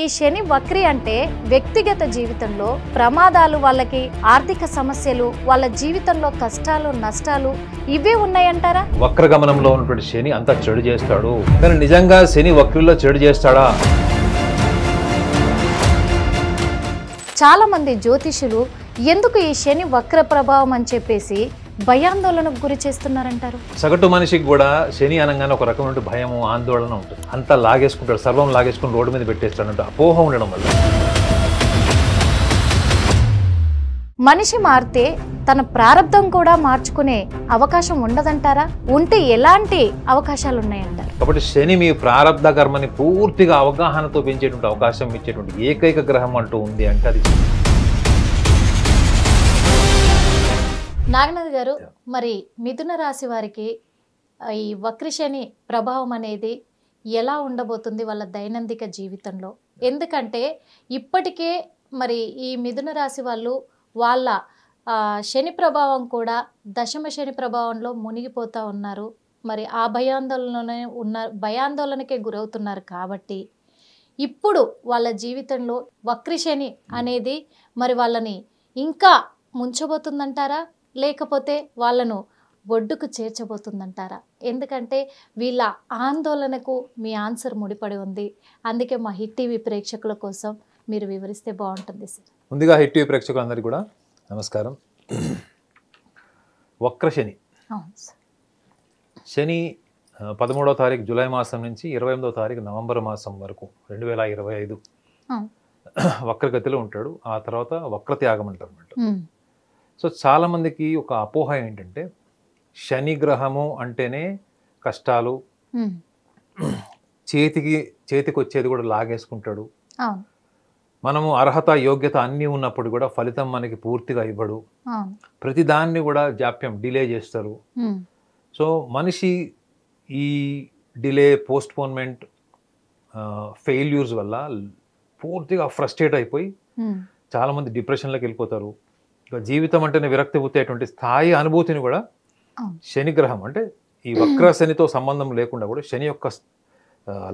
ఈ శని వక్రి అంటే వ్యక్తిగత జీవితంలో ప్రమాదాలు, వాళ్ళకి ఆర్థిక సమస్యలు, వాళ్ళ జీవితంలో కష్టాలు, నష్టాలు ఇవే ఉన్నాయంటారా? వక్రగమనంలో ఉన్నటువంటి శని అంతా చెడు చేస్తాడు. కానీ నిజంగా శని వక్రిలో చెడు చేస్తాడా? చాలా మంది జ్యోతిషులు ఎందుకు ఈ శని వక్ర ప్రభావం అని చెప్పేసి భయాందోళనకు గురి చేస్తున్నారంటారు. సగటు మనిషికి కూడా శని అనగానే ఒక రకమైన భయము, ఆందోళన ఉంటుంది. అంతా లాగేసుకుంటాడు, సర్వం లాగేసుకుని రోడ్డు మీద పెట్టేస్తాడంటే అపోహ ఉండడం వల్ల. మనిషి మారితే తన ప్రారంధం కూడా మార్చుకునే అవకాశం ఉండదంటారా? ఉంటే ఎలాంటి అవకాశాలు ఉన్నాయంటారు? కాబట్టి శని మీ ప్రారంధ కర్మని పూర్తిగా అవగాహనతో పెంచేటువంటి అవకాశం ఇచ్చేటువంటి ఏకైక గ్రహం అంటూ ఉంది అంటే అది నాగనాథ్ గారు, మరి మిథున రాశి వారికి ఈ వక్ర శని ప్రభావం అనేది ఎలా ఉండబోతుంది వాళ్ళ దైనందిక జీవితంలో? ఎందుకంటే ఇప్పటికే మరి ఈ మిథున రాశి వాళ్ళు వాళ్ళ శని ప్రభావం కూడా దశమ శని ప్రభావంలో మునిగిపోతూ ఉన్నారు. మరి ఆ భయాందోళనకే గురవుతున్నారు. కాబట్టి ఇప్పుడు వాళ్ళ జీవితంలో వక్ర శని అనేది మరి వాళ్ళని ఇంకా ముంచబోతుందంటారా, లేకపోతే వాళ్ళను ఒడ్డుకు చేర్చబోతుందంటారా? ఎందుకంటే వీళ్ళ ఆందోళనకు మీ ఆన్సర్ ముడిపడి ఉంది. అందుకే మా హిట్ టీవీ ప్రేక్షకుల కోసం మీరు వివరిస్తే బాగుంటుంది సార్. ముందుగా హిట్ టీవీ ప్రేక్షకులందరికీ కూడా నమస్కారం. వక్ర శని, శని 13వ తారీఖు జూలై మాసం నుంచి 28వ తారీఖు నవంబర్ మాసం వరకు 2025 వక్రగతిలో ఉంటాడు. ఆ తర్వాత వక్రత్యాగం అంటారు అన్నమాట. సో చాలామందికి ఒక అపోహ ఏంటంటే శని గ్రహము అంటేనే కష్టాలు, చేతికి వచ్చేది కూడా లాగేసుకుంటాడు, మనము అర్హత యోగ్యత అన్నీ ఉన్నప్పుడు కూడా ఫలితం మనకి పూర్తిగా ఇవ్వడు, ప్రతి దాన్ని కూడా జాప్యం, డిలే చేస్తారు. సో మనిషి ఈ డిలే, పోస్ట్పోన్మెంట్, ఫెయిల్యూర్స్ వల్ల పూర్తిగా ఫ్రస్ట్రేట్ అయిపోయి చాలామంది డిప్రెషన్లోకి వెళ్ళిపోతారు. జీవితం అంటేనే విరక్తి పుట్టేటువంటి స్థాయి అనుభూతిని కూడా శని గ్రహం అంటే ఈ వక్ర శనితో సంబంధం లేకుండా కూడా శని యొక్క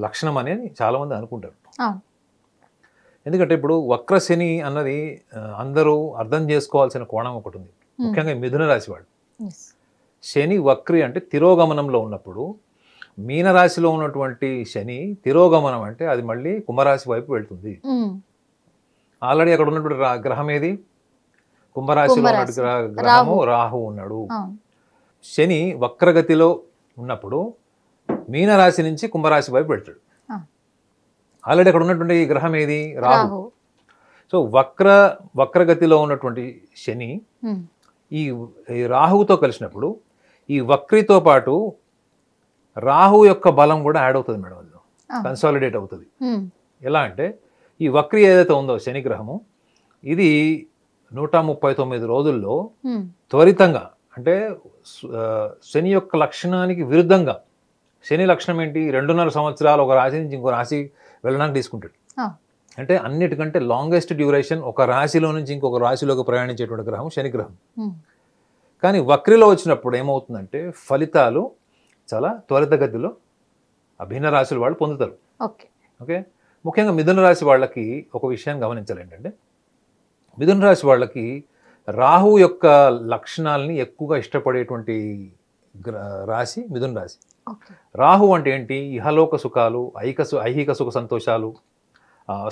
లక్షణం అనేది చాలామంది అనుకుంటారు. ఎందుకంటే ఇప్పుడు వక్ర శని అన్నది అందరూ అర్థం చేసుకోవాల్సిన కోణం ఒకటి ఉంది. ముఖ్యంగా మిథున రాశి వాళ్ళు శని వక్రి అంటే తిరోగమనంలో ఉన్నప్పుడు, మీనరాశిలో ఉన్నటువంటి శని తిరోగమనం అంటే అది మళ్ళీ కుంభరాశి వైపు వెళ్తుంది. ఆల్రెడీ అక్కడ ఉన్నటువంటి గ్రహం ఏది? కుంభరాశిలో గ్రహము రాహు ఉన్నాడు. శని వక్రగతిలో ఉన్నప్పుడు మీనరాశి నుంచి కుంభరాశి వైపు వెళ్తాడు. ఆల్రెడీ అక్కడ ఉన్నటువంటి గ్రహం ఏది? రాహు. సో వక్రగతిలో ఉన్నటువంటి శని ఈ రాహువుతో కలిసినప్పుడు ఈ వక్రితో పాటు రాహు యొక్క బలం కూడా యాడ్ అవుతుంది మేడం, అందులో కన్సాలిడేట్ అవుతుంది. ఎలా అంటే ఈ వక్రి ఏదైతే ఉందో శని గ్రహము, ఇది 139 రోజుల్లో త్వరితంగా, అంటే శని యొక్క లక్షణానికి విరుద్ధంగా, శని లక్షణం ఏంటి? 2.5 సంవత్సరాలు ఒక రాశి నుంచి ఇంకో రాశి వెళ్ళడానికి తీసుకుంటాడు. అంటే అన్నిటికంటే లాంగెస్ట్ డ్యూరేషన్ ఒక రాశిలో నుంచి ఇంకొక రాశిలోకి ప్రయాణించేటువంటి గ్రహం శని గ్రహం. కానీ వక్రిలో వచ్చినప్పుడు ఏమవుతుందంటే ఫలితాలు చాలా త్వరితగతిలో భిన్న రాశుల వాళ్ళు పొందుతారు. ఓకే, ముఖ్యంగా మిథున రాశి వాళ్ళకి ఒక విషయాన్ని గమనించాలి. ఏంటంటే మిథున రాశి వాళ్ళకి రాహు యొక్క లక్షణాలని ఎక్కువగా ఇష్టపడేటువంటి రాశి మిథున రాశి. రాహు అంటే ఏంటి? ఇహలోక సుఖాలు, ఐహిక సుఖ సంతోషాలు,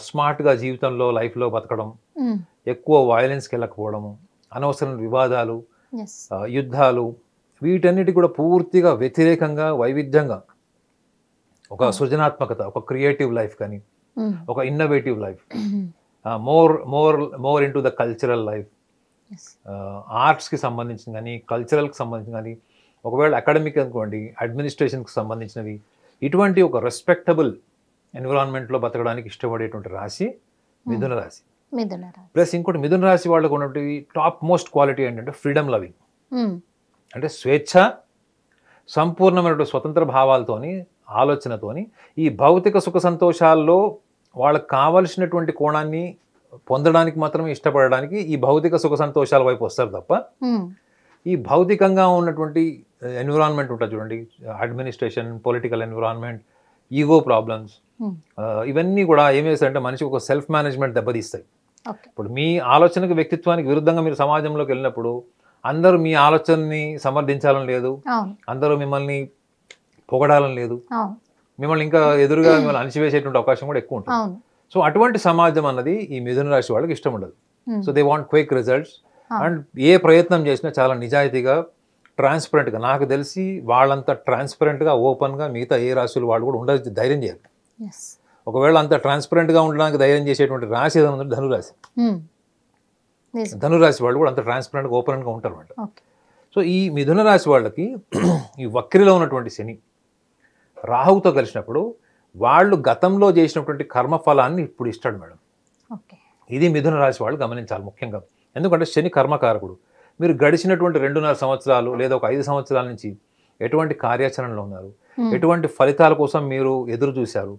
స్మార్ట్గా జీవితంలో లైఫ్లో బతకడం, ఎక్కువ వయలెన్స్కి వెళ్ళకపోవడము, అనవసరమైన వివాదాలు, యుద్ధాలు, వీటన్నిటి కూడా పూర్తిగా వ్యతిరేకంగా, వైవిధ్యంగా ఒక సృజనాత్మకత, ఒక క్రియేటివ్ లైఫ్ కానీ, ఒక innovative life, more into the cultural life, ఆర్ట్స్కి సంబంధించిన కానీ, కల్చరల్కి సంబంధించిన కానీ, ఒకవేళ అకాడమిక్ అనుకోండి, అడ్మినిస్ట్రేషన్కి సంబంధించినవి, ఇటువంటి ఒక రెస్పెక్టబుల్ ఎన్విరాన్మెంట్లో బతకడానికి ఇష్టపడేటువంటి రాశి మిథున రాశి. ప్లస్ ఇంకోటి మిథున రాశి వాళ్ళకు ఉన్నటువంటి టాప్ మోస్ట్ క్వాలిటీ ఏంటంటే ఫ్రీడమ్ లవింగ్. అంటే స్వేచ్ఛ, సంపూర్ణమైనటువంటి స్వతంత్ర భావాలతోని, ఆలోచనతోని ఈ భౌతిక సుఖ సంతోషాల్లో వాళ్ళకు కావలసినటువంటి కోణాన్ని పొందడానికి మాత్రమే ఇష్టపడడానికి ఈ భౌతిక సుఖ సంతోషాల వైపు వస్తారు తప్ప ఈ భౌతికంగా ఉన్నటువంటి ఎన్విరాన్మెంట్ ఉంటుంది చూడండి, administration, political environment, ego problems, ఇవన్నీ కూడా ఏం చేస్తాయంటే మనిషికి ఒక సెల్ఫ్ మేనేజ్మెంట్ దెబ్బతీస్తాయి. ఇప్పుడు మీ ఆలోచనకు వ్యక్తిత్వానికి విరుద్ధంగా మీరు సమాజంలోకి వెళ్ళినప్పుడు అందరూ మీ ఆలోచనని సమర్థించాలని లేదు, అందరూ మిమ్మల్ని పొగడాలని లేదు, మిమ్మల్ని ఇంకా ఎదురుగా మిమ్మల్ని అణిచివేసేటువంటి అవకాశం కూడా ఎక్కువ ఉంటుంది. సో అటువంటి సమాజం అన్నది ఈ మిథున రాశి వాళ్ళకి ఇష్టం ఉండదు. So they want quick results and ఏ ప్రయత్నం చేసినా చాలా నిజాయితీగా ట్రాన్స్పరెంట్గా, నాకు తెలిసి వాళ్ళంత ట్రాన్స్పరెంట్గా ఓపెన్గా మిగతా ఏ రాశులు వాళ్ళు కూడా ఉండదు, ధైర్యం చేయాలి. ఒకవేళ అంత ట్రాన్స్పరెంట్గా ఉండడానికి ధైర్యం చేసేటువంటి రాశి ఏదైనా ఉందంటే ధనురాశి. ధనురాశి వాళ్ళు కూడా అంత ట్రాన్స్పరెంట్గా ఓపెన్గా ఉంటారు అన్నమాట. సో ఈ మిథున రాశి వాళ్ళకి ఈ వక్రిలో ఉన్నటువంటి శని రాహువుతో కలిసినప్పుడు వాళ్ళు గతంలో చేసినటువంటి కర్మఫలాన్ని ఇప్పుడు ఇస్తాడు మేడం. ఇది మిథున రాశి వాళ్ళు గమనించాలి ముఖ్యంగా. ఎందుకంటే శని కర్మకారకుడు. మీరు గడిచినటువంటి 2.5 సంవత్సరాలు లేదా ఒక 5 సంవత్సరాల నుంచి ఎటువంటి కార్యాచరణలో ఉన్నారు, ఎటువంటి ఫలితాల కోసం మీరు ఎదురు చూశారు,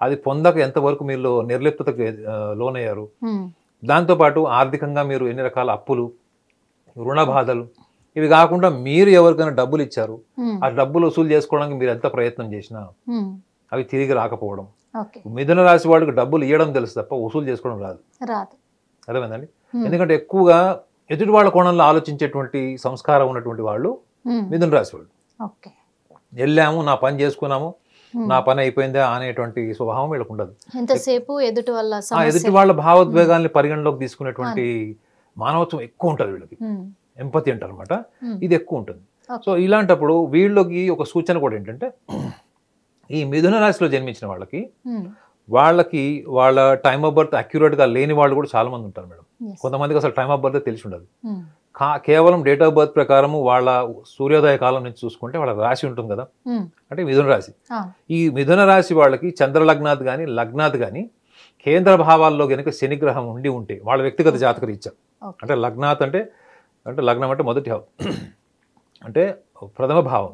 అది పొందక ఎంతవరకు మీరు నిర్లిప్తతకు లోనయ్యారు, దాంతోపాటు ఆర్థికంగా మీరు ఎన్ని రకాల అప్పులు, రుణ బాధలు, ఇవి కాకుండా మీరు ఎవరికైనా డబ్బులు ఇచ్చారు, ఆ డబ్బులు వసూలు చేసుకోవడానికి మీరు ఎంత ప్రయత్నం చేసినా అవి తిరిగి రాకపోవడం. మిథున రాశి వాళ్ళకి డబ్బులు ఇవ్వడం తెలుసు తప్ప వసూలు చేసుకోవడం రాదు. అర్థమైందండి? ఎందుకంటే ఎక్కువగా ఎదుటి వాళ్ళ కోణంలో ఆలోచించేటువంటి సంస్కారం ఉన్నటువంటి వాళ్ళు మిథున రాశి వాళ్ళు. వెళ్ళాము, నా పని చేసుకున్నాము, నా పని అయిపోయిందా అనేటువంటి స్వభావం వీళ్ళకు ఉండదు. ఎదుటి వాళ్ళ భావోద్వేగాల్ని పరిగణలోకి తీసుకునేటువంటి మానవత్వం ఎక్కువ ఉంటుంది వీళ్ళకి. ఎంపతి అంటారు అనమాట, ఇది ఎక్కువ ఉంటుంది. సో ఇలాంటప్పుడు వీళ్ళకి ఒక సూచన కూడా ఏంటంటే, ఈ మిథున రాశిలో జన్మించిన వాళ్ళకి వాళ్ళ టైమ్ ఆఫ్ బర్త్ అక్యురేట్గా లేని వాళ్ళు కూడా చాలా మంది ఉంటారు మేడం. కొంతమందికి అసలు టైమ్ ఆఫ్ బర్త్ తెలిసి ఉండదు. కేవలం డేట్ ఆఫ్ బర్త్ ప్రకారము వాళ్ళ సూర్యోదయ కాలం నుంచి చూసుకుంటే వాళ్ళ రాశి ఉంటుంది కదా, అంటే మిథున రాశి. ఈ మిథున రాశి వాళ్ళకి చంద్రలగ్నాథ్ కానీ లగ్నాథ్ కానీ కేంద్ర భావాల్లో కనుక శనిగ్రహం ఉండి ఉంటే వాళ్ళ వ్యక్తిగత జాతక రీత్యా, అంటే లగ్నాథ్ అంటే లగ్నం అంటే మొదటి భావం, అంటే ప్రథమ భావం,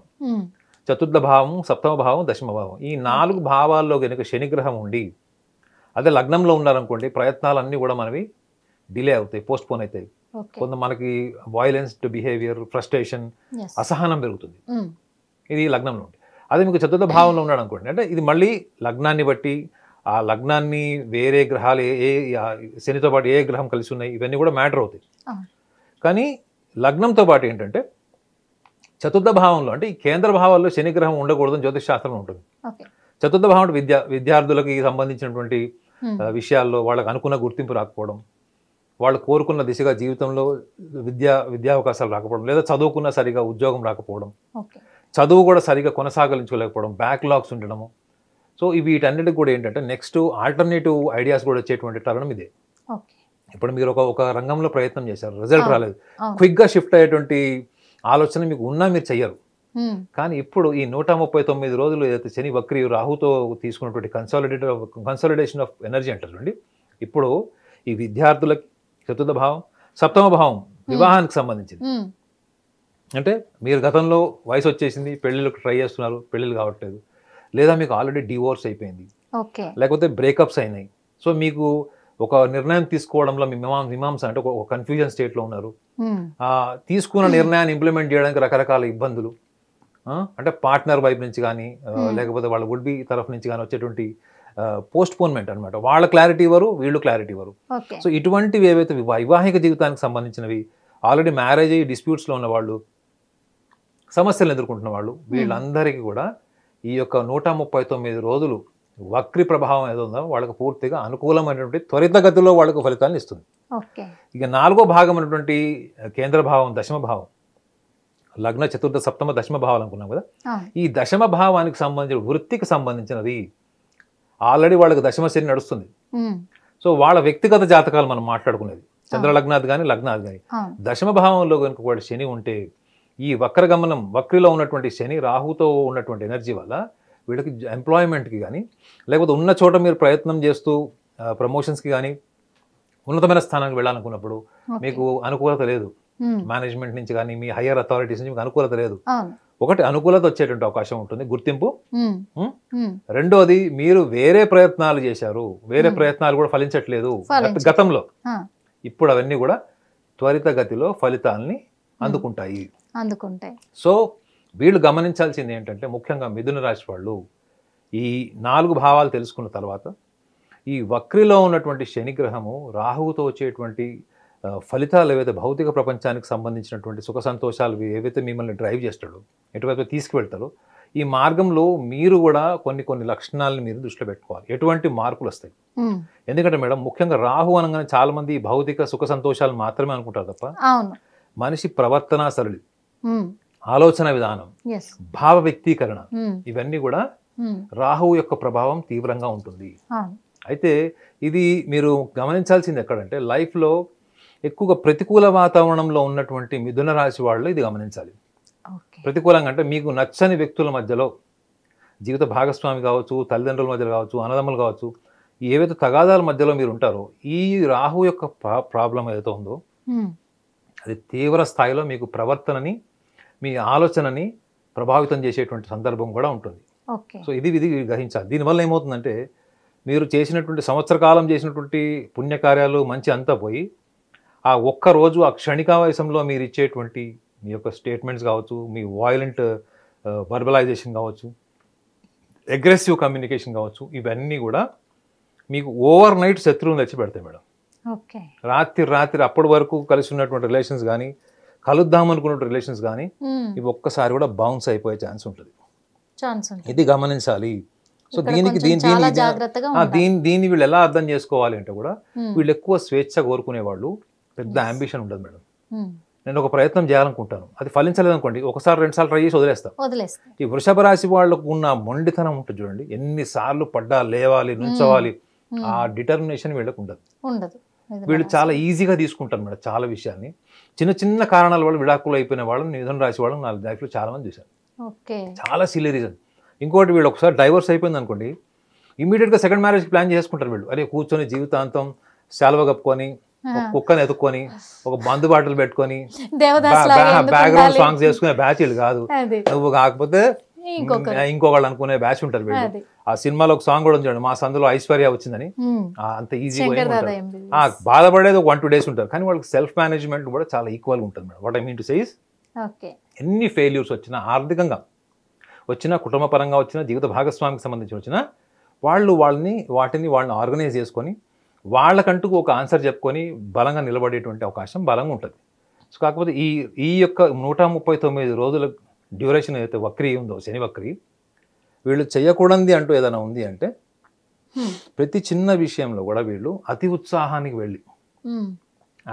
చతుర్థ భావం, సప్తమ భావం, దశమ భావం, ఈ 4 భావాల్లో కనుక శనిగ్రహం ఉండి అదే లగ్నంలో ఉన్నారనుకోండి, ప్రయత్నాలన్నీ కూడా మనవి డిలే అవుతాయి, పోస్ట్ పోన్ అవుతాయి. కొంత మనకి వైలెన్స్డ్ బిహేవియర్, ఫ్రస్ట్రేషన్, అసహనం పెరుగుతుంది. ఇది లగ్నంలో ఉంది. అదే మీకు చతుర్థ భావంలో ఉన్నాడు అనుకోండి, అంటే ఇది మళ్ళీ లగ్నాన్ని బట్టి, ఆ లగ్నాన్ని వేరే గ్రహాలు శనితో పాటు ఏ గ్రహం కలిసి ఉన్నాయి ఇవన్నీ కూడా మ్యాటర్ అవుతాయి. కానీ లగ్నంతో పాటు ఏంటంటే చతుర్థ భావంలో, అంటే ఈ కేంద్ర భావాల్లో శనిగ్రహం ఉండకూడదని జ్యోతిష్ శాస్త్రంలో ఉంటుంది. చతుర్థ భావం అంటే విద్యార్థులకి సంబంధించినటువంటి విషయాల్లో వాళ్ళకి అనుకున్న గుర్తింపు రాకపోవడం, వాళ్ళు కోరుకున్న దిశగా జీవితంలో విద్యా అవకాశాలు రాకపోవడం, లేదా చదువుకున్న సరిగా ఉద్యోగం రాకపోవడం, చదువు కూడా సరిగా కొనసాగించుకోలేకపోవడం, బ్యాక్లాగ్స్ ఉండడము. సో వీటన్నిటికి కూడా ఏంటంటే నెక్స్ట్ ఆల్టర్నేటివ్ ఐడియాస్ కూడా వచ్చేటువంటి తరుణం ఇదే. ఇప్పుడు మీరు ఒక రంగంలో ప్రయత్నం చేశారు, రిజల్ట్ రాలేదు, క్విక్గా షిఫ్ట్ అయ్యేటువంటి ఆలోచన మీకు ఉన్నా మీరు చెయ్యరు. కానీ ఇప్పుడు ఈ 139 రోజులు ఏదైతే శని వక్రి రాహుతో తీసుకున్నటువంటి కన్సాలిడేషన్ ఆఫ్ ఎనర్జీ అంటారు అండి, ఇప్పుడు ఈ విద్యార్థులకి చతుర్థ భావం, సప్తమ భావం వివాహానికి సంబంధించింది. అంటే మీరు గతంలో వయసు వచ్చేసింది, పెళ్ళిళ్ళకి ట్రై చేస్తున్నారు, పెళ్ళిళ్ళు కావట్లేదు, లేదా మీకు ఆల్రెడీ డివోర్స్ అయిపోయింది, లేకపోతే బ్రేకప్స్ అయినాయి. సో మీకు ఒక నిర్ణయం తీసుకోవడంలో మీ మీమాంస అంటే ఒక కన్ఫ్యూజన్ స్టేట్లో ఉన్నారు. తీసుకున్న నిర్ణయాన్ని ఇంప్లిమెంట్ చేయడానికి రకరకాల ఇబ్బందులు, అంటే పార్ట్నర్ వైపు నుంచి కానీ లేకపోతే వాళ్ళ వుడ్ బి తరఫు నుంచి కానీ వచ్చేటువంటి పోస్ట్ పోన్మెంట్ అనమాట. వాళ్ళ క్లారిటీ ఇవ్వరు, వీళ్ళు క్లారిటీ ఇవ్వరు. సో ఇటువంటివి ఏవైతే వైవాహిక జీవితానికి సంబంధించినవి, ఆల్రెడీ మ్యారేజ్ అయ్యి డిస్ప్యూట్స్లో ఉన్న వాళ్ళు, సమస్యలు ఎదుర్కొంటున్న వాళ్ళు, వీళ్ళందరికీ కూడా ఈ యొక్క 139 రోజులు వక్రి ప్రభావం ఏదో ఉందో వాళ్ళకి పూర్తిగా అనుకూలమైనటువంటి త్వరితగతిలో వాళ్ళకు ఫలితాలను ఇస్తుంది. ఇక 4వ భాగం అనేటువంటి కేంద్ర భావం, దశమ భావం, లగ్న చతుర్థ సప్తమ దశమ భావాలు అనుకున్నాం కదా, ఈ దశమ భావానికి సంబంధించిన వృత్తికి సంబంధించినది ఆల్రెడీ వాళ్ళకి దశమ శని నడుస్తుంది. సో వాళ్ళ వ్యక్తిగత జాతకాలు మనం మాట్లాడుకునేది చంద్రలగ్నాథ్ కానీ లగ్నాథ్ కానీ, దశమ భావంలో కనుక వాళ్ళు శని ఉంటే ఈ వక్రగమనం, వక్రిలో ఉన్నటువంటి శని రాహుతో ఉన్నటువంటి ఎనర్జీ వల్ల వీళ్ళకి ఎంప్లాయ్మెంట్కి కానీ, లేకపోతే ఉన్న చోట మీరు ప్రయత్నం చేస్తూ ప్రమోషన్స్కి కానీ ఉన్నతమైన స్థానానికి వెళ్ళాలనుకున్నప్పుడు మీకు అనుకూలత లేదు, మేనేజ్మెంట్ నుంచి కానీ మీ హయ్యర్ అథారిటీస్ నుంచి మీకు అనుకూలత లేదు. ఒకటి అనుకూలత వచ్చేటువంటి అవకాశం ఉంటుంది, గుర్తింపు. రెండోది మీరు వేరే ప్రయత్నాలు చేశారు, వేరే ప్రయత్నాలు కూడా ఫలించట్లేదు గతంలో, ఇప్పుడు అవన్నీ కూడా త్వరితగతిలో ఫలితాలని అందుకుంటాయి. సో వీళ్ళు గమనించాల్సింది ఏంటంటే ముఖ్యంగా మిథున రాశి వాళ్ళు ఈ 4 భావాలు తెలుసుకున్న తర్వాత ఈ వక్రిలో ఉన్నటువంటి శనిగ్రహము రాహువుతో వచ్చేటువంటి ఫలితాలు ఏవైతే భౌతిక ప్రపంచానికి సంబంధించినటువంటి సుఖ సంతోషాలు ఏవైతే మిమ్మల్ని డ్రైవ్ చేస్తాడో, ఎటువైపు తీసుకువెళ్తారో, ఈ మార్గంలో మీరు కూడా కొన్ని లక్షణాలను మీరు దృష్టిలో పెట్టుకోవాలి. ఎటువంటి మార్పులు వస్తాయి? ఎందుకంటే మేడం, ముఖ్యంగా రాహు అనగానే చాలా మంది భౌతిక సుఖ సంతోషాలు మాత్రమే అనుకుంటారు తప్ప మనిషి ప్రవర్తన సరళి, ఆలోచన విధానం, భావ వ్యక్తీకరణ, ఇవన్నీ కూడా రాహువు యొక్క ప్రభావం తీవ్రంగా ఉంటుంది. అయితే ఇది మీరు గమనించాల్సింది ఎక్కడంటే, లైఫ్లో ఎక్కువగా ప్రతికూల వాతావరణంలో ఉన్నటువంటి మిథున రాశి వాళ్ళు ఇది గమనించాలి. ప్రతికూలంగా అంటే మీకు నచ్చని వ్యక్తుల మధ్యలో, జీవిత భాగస్వామి కావచ్చు, తల్లిదండ్రుల మధ్యలో కావచ్చు, అన్నదమ్ములు కావచ్చు, ఏవైతే తగాదాల మధ్యలో మీరు ఉంటారో, ఈ రాహు యొక్క ప్రాబ్లం ఏదైతే ఉందో అది తీవ్ర స్థాయిలో మీకు ప్రవర్తనని, మీ ఆలోచనని ప్రభావితం చేసేటువంటి సందర్భం కూడా ఉంటుంది. సో ఇది గ్రహించాలి. దీనివల్ల ఏమవుతుందంటే, మీరు చేసినటువంటి సంవత్సర కాలం చేసినటువంటి పుణ్యకార్యాలు మంచి అంతా పోయి, ఆ ఒక్కరోజు ఆ క్షణికావేశంలో మీరు ఇచ్చేటువంటి మీ యొక్క స్టేట్మెంట్స్ కావచ్చు, మీ వాయిలెంట్ వర్బలైజేషన్ కావచ్చు, అగ్రెసివ్ కమ్యూనికేషన్ కావచ్చు, ఇవన్నీ కూడా మీకు ఓవర్ నైట్ శత్రువుని తెచ్చి పెడతాయి మేడం. రాత్రి అప్పటి వరకు కలిసి ఉన్నటువంటి రిలేషన్స్ కానీ, కలుద్దాం అనుకున్న రిలేషన్స్ కానీ, ఇవి ఒక్కసారి కూడా బౌన్స్ అయిపోయే ఛాన్స్ ఉంటుంది. ఇది గమనించాలి. సో దీన్ని వీళ్ళు ఎలా అర్థం చేసుకోవాలి అంటే కూడా, వీళ్ళు ఎక్కువ స్వేచ్ఛ కోరుకునే వాళ్ళు, పెద్ద అంబిషన్ ఉండదు మేడం. నేను ఒక ప్రయత్నం చేయాలనుకుంటాను, అది ఫలించలేదు అనుకోండి, ఒకసారి 2 సార్లు ట్రై చేసి వదిలేస్తాం. ఈ వృషభ రాశి వాళ్ళకు ఉన్న మొండితనం ఉంటుంది చూడండి, ఎన్నిసార్లు పడ్డా లేవాలి, నుంచోవాలి, ఆ డిటర్మినేషన్ వీళ్ళకు ఉండదు. వీళ్ళు చాలా ఈజీగా తీసుకుంటారు మేడం చాలా విషయాన్ని. చిన్న కారణాల వల్ల విడాకులు అయిపోయిన వాళ్ళని, మిథున రాశి వాళ్ళని నా లైఫ్లో చాలా మంది చూశాను. చాలా సిల్లీ రీజన్. ఇంకోటి, వీళ్ళు ఒకసారి డైవర్స్ అయిపోయింది అనుకోండి, ఇమీడియట్గా సెకండ్ మ్యారేజ్ ప్లాన్ చేసుకుంటారు వీళ్ళు. అరే కూర్చొని జీవితాంతం శాలువ కప్పుకొని, కుక్కని ఎత్తుక్కొని, ఒక బంధు బాటలు పెట్టుకొని, బ్యాక్గ్రౌండ్ సాంగ్స్ చేసుకునే బ్యాచ్ వీళ్ళు కాదు. నువ్వు కాకపోతే ఇంకొకళ్ళు అనుకునే బ్యాచ్ ఉంటారు వీళ్ళు. ఆ సినిమాలో ఒక సాంగ్ కూడా ఉంది, మా సందులో ఐశ్వర్య వచ్చిందని. అంత ఈజీగా బాధపడేది ఒక 1-2 days ఉంటారు, కానీ వాళ్ళకి సెల్ఫ్ మేనేజ్మెంట్ కూడా చాలా ఈక్వల్గా ఉంటుంది madam. What I mean to say is, ఎన్ని ఫెయిల్యూర్స్ వచ్చినా, ఆర్థికంగా వచ్చినా, కుటుంబ పరంగా వచ్చినా, జీవిత భాగస్వామికి సంబంధించి వచ్చినా, వాటిని ఆర్గనైజ్ చేసుకొని, వాళ్ళకంటూ ఒక ఆన్సర్ చెప్పుకొని బలంగా నిలబడేటువంటి అవకాశం బలంగా ఉంటుంది. సో కాకపోతే ఈ యొక్క 139 రోజుల డ్యూరేషన్ ఏదైతే వక్రీ ఉందో, శని వక్రీ, వీళ్ళు చేయకూడదు అంటూ ఏదైనా ఉంది అంటే, ప్రతి చిన్న విషయంలో కూడా వీళ్ళు అతి ఉత్సాహానికి వెళ్ళి,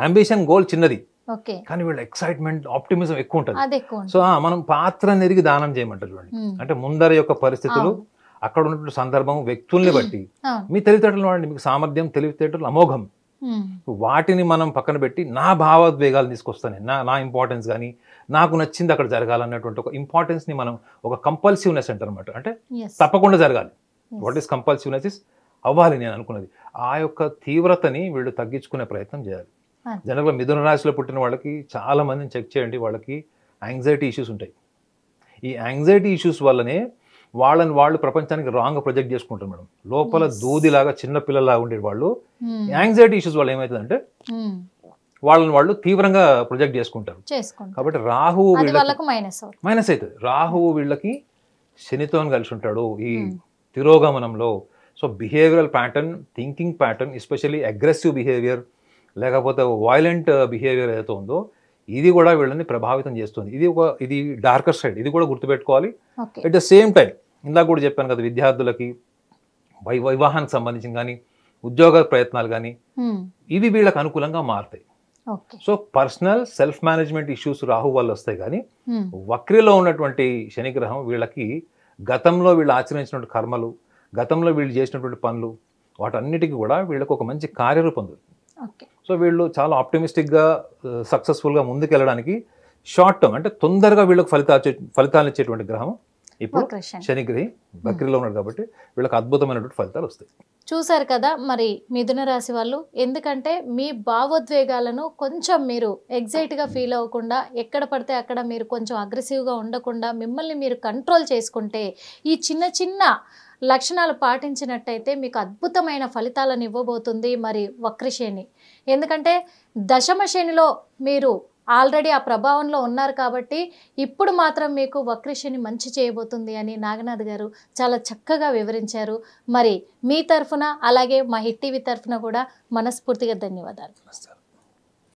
అంబిషన్ గోల్ చిన్నది కానీ వీళ్ళ ఎక్సైట్మెంట్, ఆప్టిమిజం ఎక్కువ ఉంటుంది. సో మనం పాత్ర నెరిగి దానం చేయమంటారు చూడండి. అంటే ముందర యొక్క పరిస్థితులు, అక్కడ ఉన్నటువంటి సందర్భం, వ్యక్తుల్ని బట్టి, మీ తెలివితేటలు వాడండి, మీకు సామర్థ్యం, తెలివితేటలు అమోఘం. వాటిని మనం పక్కన పెట్టి నా భావోద్వేగాలు తీసుకొస్తాను, నా ఇంపార్టెన్స్ కానీ, నాకు నచ్చింది అక్కడ జరగాలన్నటువంటి ఒక ఇంపార్టెన్స్ని మనం, ఒక కంపల్సివ్నెస్ అంటారు అనమాట. అంటే తప్పకుండా జరగాలి. వాట్ ఈస్ కంపల్సివ్నెస్ ఇస్, అవ్వాలి నేను అనుకున్నది. ఆ యొక్క తీవ్రతని వీళ్ళు తగ్గించుకునే ప్రయత్నం చేయాలి. జనరల్గా మిథున రాశిలో పుట్టిన వాళ్ళకి చాలా మందిని చెక్ చేయండి, వాళ్ళకి యాంగ్జైటీ ఇష్యూస్ ఉంటాయి. ఈ యాంగ్జైటీ ఇష్యూస్ వల్లనే వాళ్ళు ప్రపంచానికి రాంగ్ ప్రొజెక్ట్ చేసుకుంటారు మేడం. లోపల దూదిలాగా, చిన్న పిల్లలాగా ఉండే వాళ్ళు యాంగ్జైటీ ఇష్యూస్ వల్ల ఏమవుతుందంటే వాళ్ళు తీవ్రంగా ప్రొజెక్ట్ చేసుకుంటారు. కాబట్టి రాహువు మైనస్ అవుతుంది. రాహువు వీళ్ళకి శనితో కలిసి ఉంటాడు ఈ తిరోగమనంలో. So behavioural pattern, thinking pattern, especially aggressive behaviour, లేకపోతే వైలెంట్ బిహేవియర్ ఏదైతే ఉందో, ఇది కూడా వీళ్ళని ప్రభావితం చేస్తుంది. ఇది డార్కర్ సైడ్, ఇది కూడా గుర్తుపెట్టుకోవాలి. అట్ ద సేమ్ టైం, ఇందాక కూడా చెప్పాను కదా, విద్యార్థులకి వివాహానికి సంబంధించిన కానీ, ఉద్యోగ ప్రయత్నాలు కానీ, ఇవి వీళ్ళకి అనుకూలంగా మారుతాయి. So personal self management issues Rahu వల్ల వస్తాయి. కానీ వక్రిలో ఉన్నటువంటి శనిగ్రహం వీళ్ళకి గతంలో వీళ్ళు ఆచరించినటువంటి కర్మలు, గతంలో వీళ్ళు చేసినటువంటి పనులు, వాటన్నిటికీ కూడా వీళ్ళకి ఒక మంచి కార్యరూపం దొరుకుతుంది. సో వీళ్ళు చాలా ఆప్టిమిస్టిక్గా, సక్సెస్ఫుల్గా ముందుకెళ్ళడానికి షార్ట్ టర్మ్, అంటే తొందరగా వీళ్ళకి ఫలితాలు ఇచ్చేటువంటి గ్రహం ఇప్పుడు శనిగ్రహి వక్రిలో ఉన్నాడు. కాబట్టి వీళ్ళకి అద్భుతమైనటువంటి ఫలితాలు వస్తాయి. చూసారు కదా మరి మిథున రాశి వాళ్ళు, ఎందుకంటే మీ భావోద్వేగాలను కొంచెం మీరు ఎగ్జైట్గా ఫీల్ అవ్వకుండా, ఎక్కడ పడితే అక్కడ మీరు కొంచెం అగ్రెసివ్గా ఉండకుండా మిమ్మల్ని మీరు కంట్రోల్ చేసుకుంటే, ఈ చిన్న లక్షణాలు పాటించినట్టయితే మీకు అద్భుతమైన ఫలితాలను ఇవ్వబోతుంది మరి వక్రశని. ఎందుకంటే దశమ శనిలో మీరు ఆల్రెడీ ఆ ప్రభావంలో ఉన్నారు కాబట్టి ఇప్పుడు మాత్రం మీకు వక్రశని మంచి చేయబోతుంది అని నాగనాథ్ గారు చాలా చక్కగా వివరించారు. మరి మీ తరఫున అలాగే మా హిట్ టీవీ తరఫున కూడా మనస్ఫూర్తిగా ధన్యవాదాలు.